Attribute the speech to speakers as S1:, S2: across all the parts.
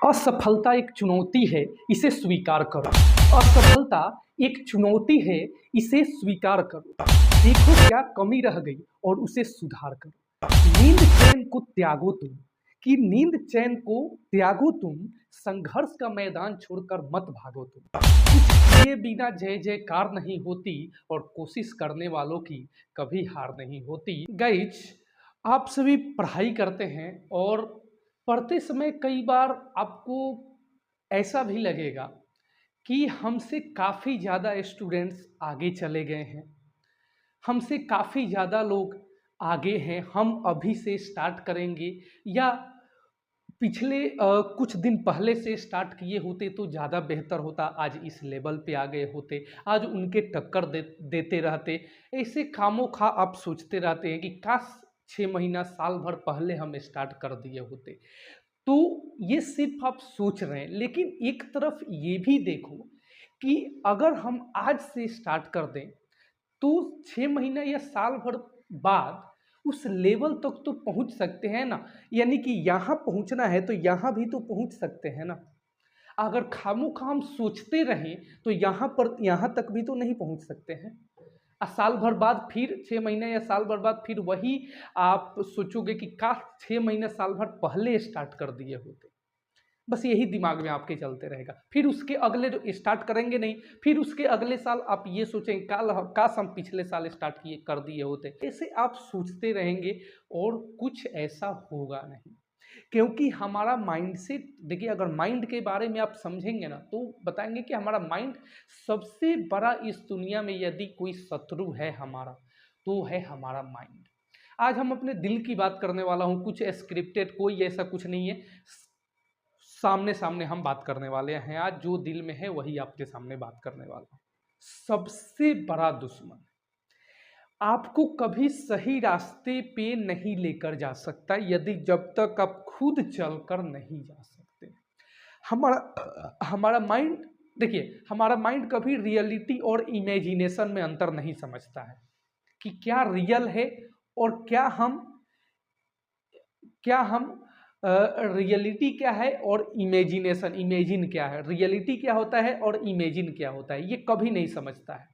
S1: असफलता एक चुनौती है, इसे स्वीकार करो। असफलता एक चुनौती है, इसे स्वीकार करो। देखो क्या कमी रह गई और उसे सुधार करो। नींद चैन को त्यागो तुम, कि नींद चैन को त्यागो तुम, संघर्ष का मैदान छोड़कर मत भागो तुम। कुछ किए बिना जय जयकार नहीं होती और कोशिश करने वालों की कभी हार नहीं होती। गाइज, आप सभी पढ़ाई करते हैं और पढ़ते समय कई बार आपको ऐसा भी लगेगा कि हमसे काफ़ी ज़्यादा स्टूडेंट्स आगे चले गए हैं, हमसे काफ़ी ज़्यादा लोग आगे हैं, हम अभी से स्टार्ट करेंगे या पिछले कुछ दिन पहले से स्टार्ट किए होते तो ज़्यादा बेहतर होता, आज इस लेवल पे आ गए होते, आज उनके टक्कर देते रहते। ऐसे खामोखा आप सोचते रहते हैं कि काश 6 महीना साल भर पहले हम स्टार्ट कर दिए होते। तो ये सिर्फ आप सोच रहे हैं, लेकिन एक तरफ ये भी देखो कि अगर हम आज से स्टार्ट कर दें तो 6 महीना या साल भर बाद उस लेवल तक तो पहुंच सकते हैं ना। यानी कि यहाँ पहुंचना है तो यहाँ भी तो पहुंच सकते हैं ना। अगर खामोखा हम सोचते रहें तो यहाँ तक भी तो नहीं पहुंच सकते हैं। साल भर बाद फिर 6 महीना या साल भर बाद फिर वही आप सोचोगे कि काश 6 महीना साल भर पहले स्टार्ट कर दिए होते। बस यही दिमाग में आपके चलते रहेगा। फिर उसके अगले जो स्टार्ट करेंगे नहीं, फिर उसके अगले साल आप ये सोचेंगे काश हम पिछले साल स्टार्ट किए कर दिए होते। ऐसे आप सोचते रहेंगे और कुछ ऐसा होगा नहीं, क्योंकि हमारा माइंडसेट देखिए, अगर माइंड के बारे में आप समझेंगे ना तो बताएंगे कि हमारा माइंड सबसे बड़ा इस दुनिया में यदि कोई शत्रु है हमारा तो है हमारा माइंड। आज हम अपने दिल की बात करने वाला हूँ, कुछ स्क्रिप्टेड कोई ऐसा कुछ नहीं है, सामने सामने हम बात करने वाले हैं। आज जो दिल में है वही आपके सामने बात करने वाला हूँ। सबसे बड़ा दुश्मन आपको कभी सही रास्ते पे नहीं लेकर जा सकता यदि जब तक आप खुद चलकर नहीं जा सकते। हमारा माइंड देखिए, हमारा माइंड कभी रियलिटी और इमेजिनेशन में अंतर नहीं समझता है कि क्या रियल है और क्या हम रियलिटी क्या है और इमेजिन क्या है, रियलिटी क्या होता है और इमेजिन क्या होता है, ये कभी नहीं समझता है।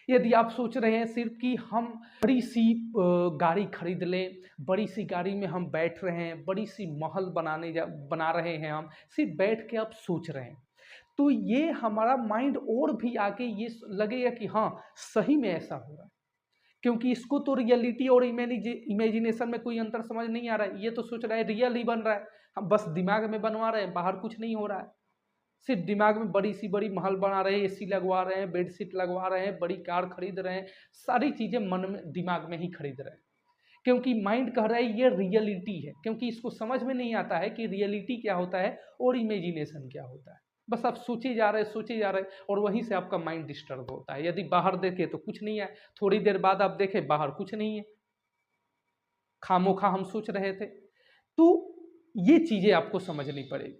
S1: यदि आप सोच रहे हैं सिर्फ कि हम बड़ी सी गाड़ी खरीद लें, बड़ी सी गाड़ी में हम बैठ रहे हैं, बड़ी सी महल बना रहे हैं, हम सिर्फ बैठ के आप सोच रहे हैं, तो ये हमारा माइंड और भी आगे ये लगेगा कि हाँ सही में ऐसा हो रहा है, क्योंकि इसको तो रियलिटी और इमेजिनेशन में कोई अंतर समझ नहीं आ रहा है। ये तो सोच रहा है रियल ही बन रहा है, हम बस दिमाग में बनवा रहे हैं, बाहर कुछ नहीं हो रहा है। सिर्फ दिमाग में बड़ी सी बड़ी महल बना रहे हैं, एसी लगवा रहे हैं, बेडशीट लगवा रहे हैं, बड़ी कार खरीद रहे हैं, सारी चीज़ें मन में दिमाग में ही खरीद रहे हैं, क्योंकि माइंड कह रहा है ये रियलिटी है, क्योंकि इसको समझ में नहीं आता है कि रियलिटी क्या होता है और इमेजिनेशन क्या होता है। बस आप सोचे जा रहे हैं और वहीं से आपका माइंड डिस्टर्ब होता है। यदि बाहर देखे तो कुछ नहीं है, थोड़ी देर बाद आप देखें बाहर कुछ नहीं है, खामोखा हम सोच रहे थे। तो ये चीज़ें आपको समझनी पड़ेगी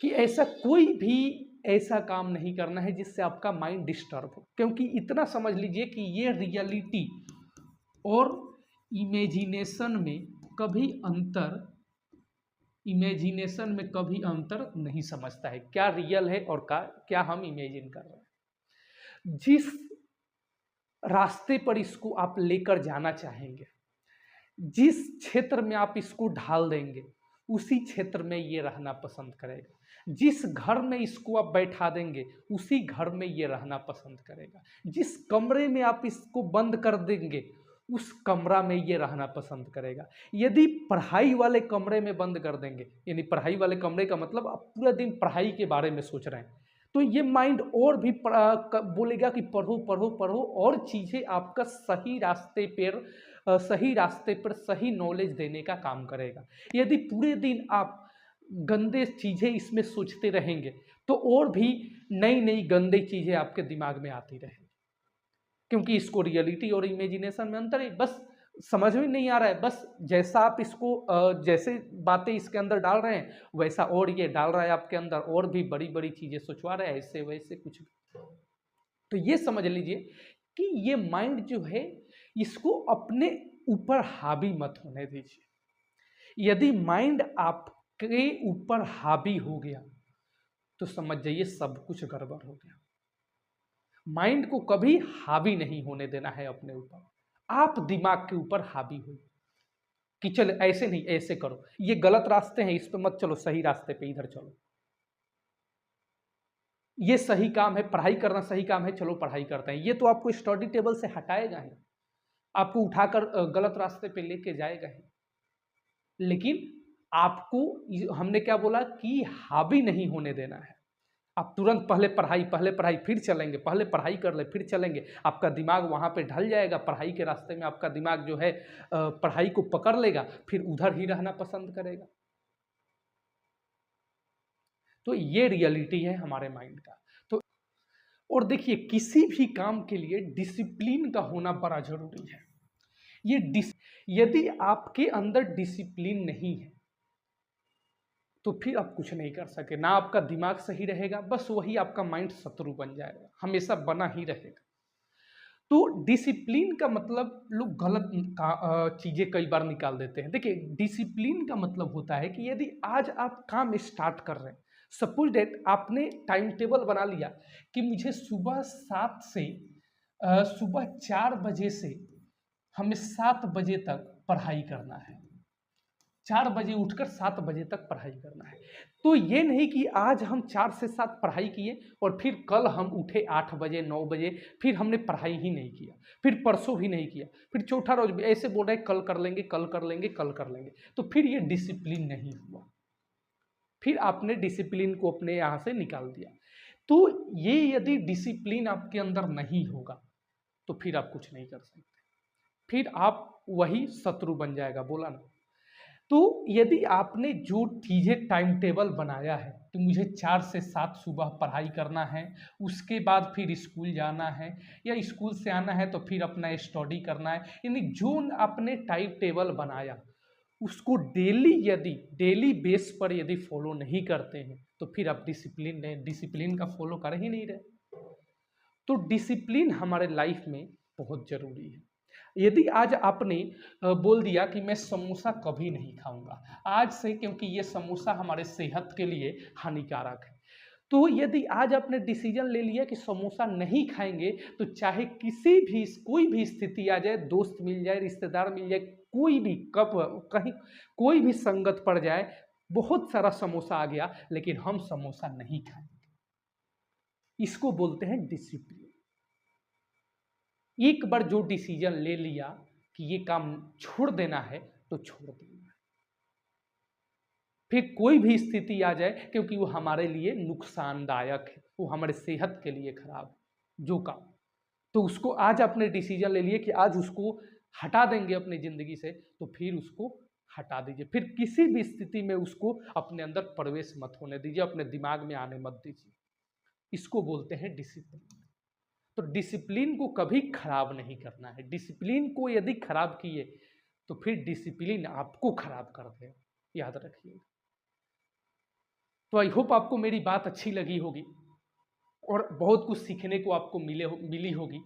S1: कि ऐसा कोई भी ऐसा काम नहीं करना है जिससे आपका माइंड डिस्टर्ब हो, क्योंकि इतना समझ लीजिए कि ये रियलिटी और इमेजिनेशन में कभी अंतर नहीं समझता है, क्या रियल है और क्या हम इमेजिन कर रहे हैं। जिस रास्ते पर इसको आप लेकर जाना चाहेंगे, जिस क्षेत्र में आप इसको ढाल देंगे, उसी क्षेत्र में ये रहना पसंद करेगा। जिस घर में इसको आप बैठा देंगे उसी घर में ये रहना पसंद करेगा। जिस कमरे में आप इसको बंद कर देंगे उस कमरा में ये रहना पसंद करेगा। यदि पढ़ाई वाले कमरे में बंद कर देंगे, यानी पढ़ाई वाले कमरे का मतलब आप पूरा दिन पढ़ाई के बारे में सोच रहे हैं, तो ये माइंड और भी बोलेगा कि पढ़ो पढ़ो पढ़ो, और चीज़ें आपका सही रास्ते पर सही नॉलेज देने का काम करेगा। यदि पूरे दिन आप गंदे चीज़ें इसमें सोचते रहेंगे तो और भी नई नई गंदी चीज़ें आपके दिमाग में आती रहेंगी, क्योंकि इसको रियलिटी और इमेजिनेशन में अंतर है, बस समझ में नहीं आ रहा है। बस जैसा आप इसको जैसे बातें इसके अंदर डाल रहे हैं वैसा और ये डाल रहा है आपके अंदर, और भी बड़ी बड़ी चीज़ें सोचवा रहा है, ऐसे वैसे कुछ भी। तो ये समझ लीजिए कि ये माइंड जो है इसको अपने ऊपर हावी मत होने दीजिए। यदि माइंड आप के ऊपर हावी हो गया तो समझ जाइए सब कुछ गड़बड़ हो गया। माइंड को कभी हावी नहीं होने देना है अपने ऊपर। आप दिमाग के ऊपर हावी हो कि चल ऐसे नहीं ऐसे करो, ये गलत रास्ते हैं इस पे मत चलो, सही रास्ते पे इधर चलो, ये सही काम है, पढ़ाई करना सही काम है, चलो पढ़ाई करते हैं। ये तो आपको स्टडी टेबल से हटाएगा ही, आपको उठाकर गलत रास्ते पे लेके जाएगा ही। लेकिन आपको हमने क्या बोला कि हावी नहीं होने देना है। आप तुरंत पहले पढ़ाई फिर चलेंगे, पहले पढ़ाई कर ले फिर चलेंगे, आपका दिमाग वहाँ पे ढल जाएगा। पढ़ाई के रास्ते में आपका दिमाग जो है पढ़ाई को पकड़ लेगा, फिर उधर ही रहना पसंद करेगा। तो ये रियलिटी है हमारे माइंड का। तो और देखिए, किसी भी काम के लिए डिसिप्लिन का होना बड़ा जरूरी है। यदि आपके अंदर डिसिप्लिन नहीं है तो फिर आप कुछ नहीं कर सके, ना आपका दिमाग सही रहेगा, बस वही आपका माइंड शत्रु बन जाएगा, हमेशा बना ही रहेगा। तो डिसिप्लिन का मतलब लोग गलत चीजें कई बार निकाल देते हैं। देखिए, डिसिप्लिन का मतलब होता है कि यदि आज आप काम स्टार्ट कर रहे हैं, सपोज डेट आपने टाइम टेबल बना लिया कि मुझे सुबह 7 से सुबह 4 बजे से हमें 7 बजे तक पढ़ाई करना है, 4 बजे उठकर 7 बजे तक पढ़ाई करना है। तो ये नहीं कि आज हम 4 से 7 पढ़ाई किए और फिर कल हम उठे 8 बजे 9 बजे, फिर हमने पढ़ाई ही नहीं किया, फिर परसों भी नहीं किया, फिर चौथा रोज भी ऐसे बोल रहे कल कर लेंगे कल कर लेंगे कल कर लेंगे। तो फिर ये डिसिप्लिन नहीं हुआ, फिर आपने डिसिप्लिन को अपने यहाँ से निकाल दिया। तो ये यदि डिसिप्लिन आपके अंदर नहीं होगा तो फिर आप कुछ नहीं कर सकते, फिर आप वही शत्रु बन जाएगा, बोला ना। तो यदि आपने जो चीज़ें टाइम टेबल बनाया है कि मुझे 4 से 7 सुबह पढ़ाई करना है, उसके बाद फिर स्कूल जाना है, या स्कूल से आना है तो फिर अपना स्टडी करना है, यानी जो आपने टाइम टेबल बनाया उसको डेली बेस पर यदि फॉलो नहीं करते हैं तो फिर आप डिसिप्लिन का फॉलो कर ही नहीं रहे। तो डिसिप्लिन हमारे लाइफ में बहुत ज़रूरी है। यदि आज आपने बोल दिया कि मैं समोसा कभी नहीं खाऊंगा आज से, क्योंकि ये समोसा हमारे सेहत के लिए हानिकारक है, तो यदि आज आपने डिसीजन ले लिया कि समोसा नहीं खाएंगे, तो चाहे कोई भी स्थिति आ जाए, दोस्त मिल जाए, रिश्तेदार मिल जाए, कोई भी कहीं कोई भी संगत पड़ जाए, बहुत सारा समोसा आ गया लेकिन हम समोसा नहीं खाएंगे, इसको बोलते हैं डिसिप्लिन। एक बार जो डिसीजन ले लिया कि ये काम छोड़ देना है तो छोड़ देना है, फिर कोई भी स्थिति आ जाए, क्योंकि वो हमारे लिए नुकसानदायक है, वो हमारे सेहत के लिए खराब है जो काम, तो उसको आज आपने डिसीजन ले लिया कि आज उसको हटा देंगे अपनी जिंदगी से, तो फिर उसको हटा दीजिए, फिर किसी भी स्थिति में उसको अपने अंदर प्रवेश मत होने दीजिए, अपने दिमाग में आने मत दीजिए। इसको बोलते हैं डिसिप्लिन। तो डिसिप्लिन को कभी खराब नहीं करना है। डिसिप्लिन को यदि खराब किए तो फिर डिसिप्लिन आपको खराब कर दे, याद रखिए। तो आई होप आपको मेरी बात अच्छी लगी होगी और बहुत कुछ सीखने को आपको मिली होगी।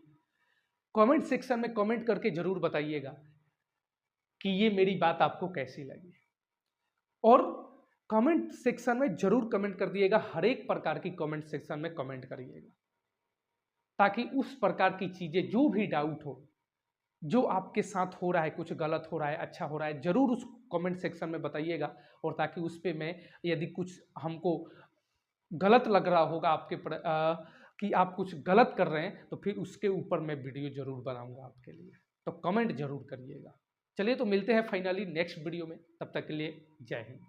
S1: कमेंट सेक्शन में कमेंट करके जरूर बताइएगा कि ये मेरी बात आपको कैसी लगी, और कमेंट सेक्शन में जरूर कमेंट कर दिएगा, हर एक प्रकार की कमेंट सेक्शन में कमेंट करिएगा, ताकि उस प्रकार की चीज़ें जो भी डाउट हो, जो आपके साथ हो रहा है, कुछ गलत हो रहा है, अच्छा हो रहा है, ज़रूर उस कमेंट सेक्शन में बताइएगा, और ताकि उस पर मैं यदि कुछ हमको गलत लग रहा होगा कि आप कुछ गलत कर रहे हैं, तो फिर उसके ऊपर मैं वीडियो ज़रूर बनाऊंगा आपके लिए। तो कमेंट ज़रूर करिएगा। चलिए, तो मिलते हैं फाइनली नेक्स्ट वीडियो में, तब तक के लिए जय हिंद।